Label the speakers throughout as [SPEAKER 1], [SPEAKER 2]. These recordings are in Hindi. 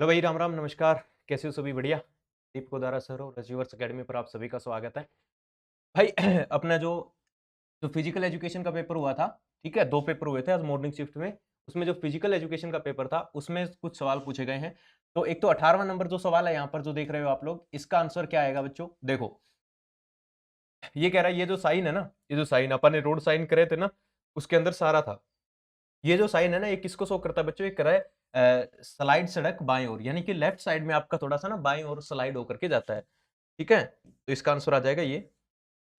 [SPEAKER 1] हेलो भाई, राम राम, नमस्कार। कैसे हो सभी? बढ़िया। दीप कोदारा सर और अचीवर्स अकेडमी पर आप सभी का स्वागत है भाई। अपना जो जो फिजिकल एजुकेशन का पेपर हुआ था, ठीक है, दो पेपर हुए थे आज मॉर्निंग शिफ्ट में। उसमें जो फिजिकल एजुकेशन का पेपर था उसमें कुछ सवाल पूछे गए हैं। तो एक तो 18वां नंबर जो सवाल है यहाँ पर जो देख रहे हो आप लोग, इसका आंसर क्या आएगा बच्चों? देखो, ये कह रहा है ये जो साइन है ना, ये जो साइन अपन ने रोड साइन करे थे ना, उसके अंदर सारा था। ये जो साइन है ना, ये किसको शो करता है बच्चों? ये कह रहा है स्लाइड सड़क बाएं ओर, यानी कि लेफ्ट साइड में आपका थोड़ा सा ना बाएं ओर स्लाइड होकर के जाता है। ठीक है, तो इसका आंसर आ जाएगा ये।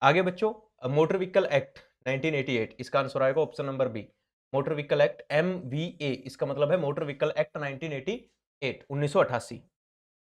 [SPEAKER 1] आगे बच्चों, मोटर व्हीकल एक्ट 1988, इसका आंसर आएगा option number B. Motor vehicle act MVA, इसका मतलब है मोटर व्हीकल एक्ट 1988, 1988।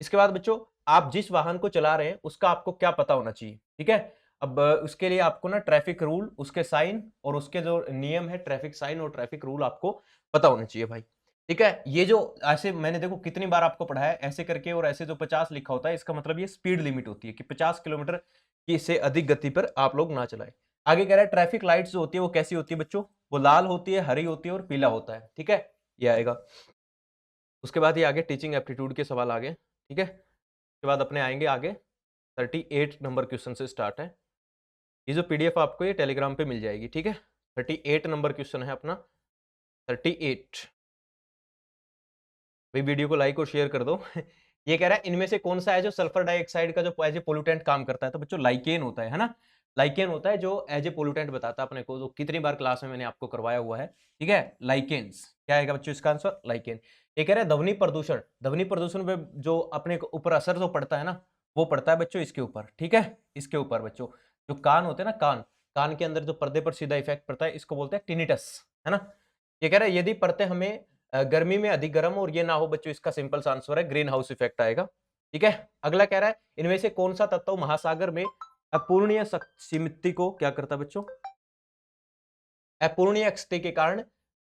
[SPEAKER 1] इसके बाद बच्चों, आप जिस वाहन को चला रहे हैं उसका आपको क्या पता होना चाहिए? ठीक है, अब उसके लिए आपको ना ट्रैफिक रूल, उसके साइन और उसके जो नियम है, ट्रैफिक साइन और ट्रैफिक रूल आपको पता होना चाहिए भाई। ठीक है, ये जो ऐसे मैंने देखो कितनी बार आपको पढ़ाया ऐसे करके, और ऐसे जो 50 लिखा होता है इसका मतलब ये स्पीड लिमिट होती है कि 50 किलोमीटर की से अधिक गति पर आप लोग ना चलाएं। आगे कह रहा है ट्रैफिक लाइट्स जो होती है वो कैसी होती है बच्चों? वो लाल होती है, हरी होती है और पीला होता है। ठीक है, ये आएगा। उसके बाद ये आगे टीचिंग एप्टीट्यूड के सवाल आगे। ठीक है, उसके बाद अपने आएंगे आगे 38 नंबर क्वेश्चन से स्टार्ट है। ये जो पीडीएफ आपको ये टेलीग्राम पे मिल जाएगी। ठीक है, 38 नंबर क्वेश्चन है अपना, 38। भाई वीडियो को लाइक और शेयर कर दो। ये कह रहा है इनमें से कौन सा है जो सल्फर डाइऑक्साइड का जो एज ए पोल्यूटेंट काम करता है? तो बच्चों लाइकेन होता है ना। लाइकेन होता है जो एज ए पोल्यूटेंट बताता है अपने को, जो कितनी बार क्लास में मैंने आपको करवाया हुआ है। ठीक है, लाइकेन्स। क्या आएगा बच्चों इसका आंसर? लाइकेन। ये कह रहा है ध्वनि प्रदूषण, ध्वनि प्रदूषण पे जो अपने ऊपर असर जो पड़ता है ना, वो पड़ता है बच्चों इसके ऊपर। ठीक है, इसके ऊपर बच्चों, जो कान होते हैं ना, कान, कान के अंदर जो पर्दे पर सीधा इफेक्ट पड़ता है, इसको बोलते हैं टिनिटस, है ना। ये कह रहा है यदि पर्दे हमें गर्मी में अधिक गर्म और ये ना हो बच्चों, इसका सिंपल सा आंसर है ग्रीन हाउस इफेक्ट आएगा। ठीक है, अगला कह रहा है इनमें से कौन सा तत्व महासागर में अपूर्णीय समिति को क्या करता है बच्चों? अपूर्णीय स्थिति के कारण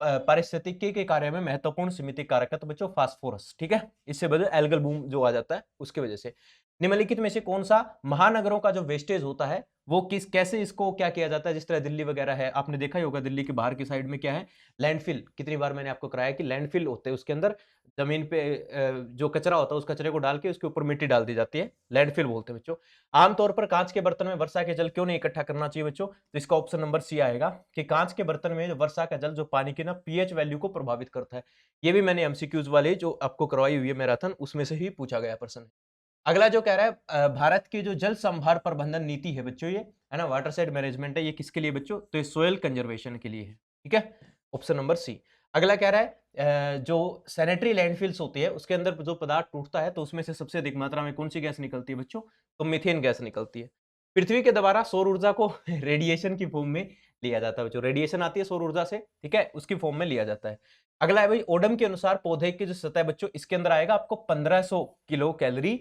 [SPEAKER 1] पारिस्थितिकी के कार्य में महत्वपूर्ण समिति कारक है। तो बच्चों फास्फोरस। ठीक है, इससे वजह एल्गल बूम जो आ जाता है उसकी वजह से। निम्नलिखित में से कौन सा महानगरों का जो वेस्टेज होता है वो किस कैसे इसको क्या किया जाता है? जिस तरह दिल्ली वगैरह है, आपने देखा ही होगा दिल्ली के बाहर की साइड में क्या है, लैंडफिल। कितनी बार मैंने आपको कराया कि लैंडफिल होते हैं, उसके अंदर जमीन पे जो कचरा होता है उस कचरे को डाल के उसके ऊपर मिट्टी डाल दी जाती है, लैंडफिल बोलते हैं बच्चों। आमतौर पर कांच के बर्तन में वर्षा के जल क्यों नहीं इकट्ठा करना चाहिए बच्चों? तो इसका ऑप्शन नंबर सी आएगा कि कांच के बर्तन में जो वर्षा का जल जो पानी की ना पीएच वैल्यू को प्रभावित करता है। ये भी मैंने एमसीक्यूज वाले जो आपको करवाई हुई है मैराथन, उसमें से ही पूछा गया प्रश्न। अगला जो कह रहा है भारत की जो जल संभार प्रबंधन नीति है बच्चों, ये है ना, वाटर साइड मैनेजमेंट है, ये किसके लिए बच्चों? तो ये सोयल कंजर्वेशन के लिए है। ठीक है, ऑप्शन नंबर सी। अगला कह रहा है जो सैनिटरी लैंडफिल्स होती है उसके अंदर जो पदार्थ टूटता है तो उसमें से सबसे अधिक मात्रा में कौन सी गैस निकलती है बच्चों? तो मीथेन गैस निकलती है। पृथ्वी के द्वारा सौर ऊर्जा को रेडिएशन की फॉर्म में लिया जाता है बच्चों, रेडिएशन आती है सौर ऊर्जा से, ठीक है, उसकी फॉर्म में लिया जाता है। अगला है भाई ओडम के अनुसार पौधे की जो सतह बच्चों, इसके अंदर आएगा आपको 1500 किलो कैलोरी,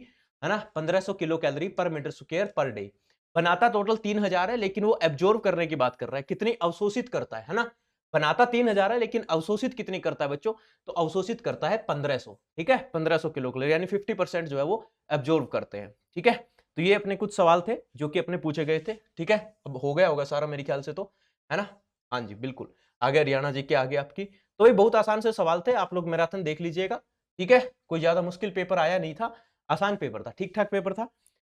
[SPEAKER 1] है ना, 1500 किलो कैलोरी पर मीटर स्क्वायर पर डे। बनाता टोटल 3000 है, लेकिन वो एब्जॉर्ब करने की बात कर रहा है, कितनी अवशोषित करता है ना। बनाता 3000 है लेकिन अवशोषित कितनी करता है बच्चों? तो अवशोषित करता है 1500। ठीक है, 1500 किलो कैलोरी, यानी 50% जो है वो एब्जॉर्ब करते हैं। ठीक है, तो ये अपने कुछ सवाल थे जो कि अपने पूछे गए थे। ठीक है, अब हो गया होगा सारा मेरे ख्याल से तो, है ना। हाँ जी बिल्कुल, आगे हरियाणा जी के आगे आपकी। तो ये बहुत आसान से सवाल थे, आप लोग मैराथन देख लीजिएगा। ठीक है, कोई ज्यादा मुश्किल पेपर आया नहीं था, आसान पेपर था, ठीक ठाक पेपर था।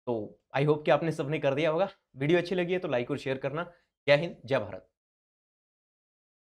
[SPEAKER 1] तो आई होप कि आपने सबने कर दिया होगा। वीडियो अच्छी लगी है तो लाइक और शेयर करना। जय हिंद, जय भारत।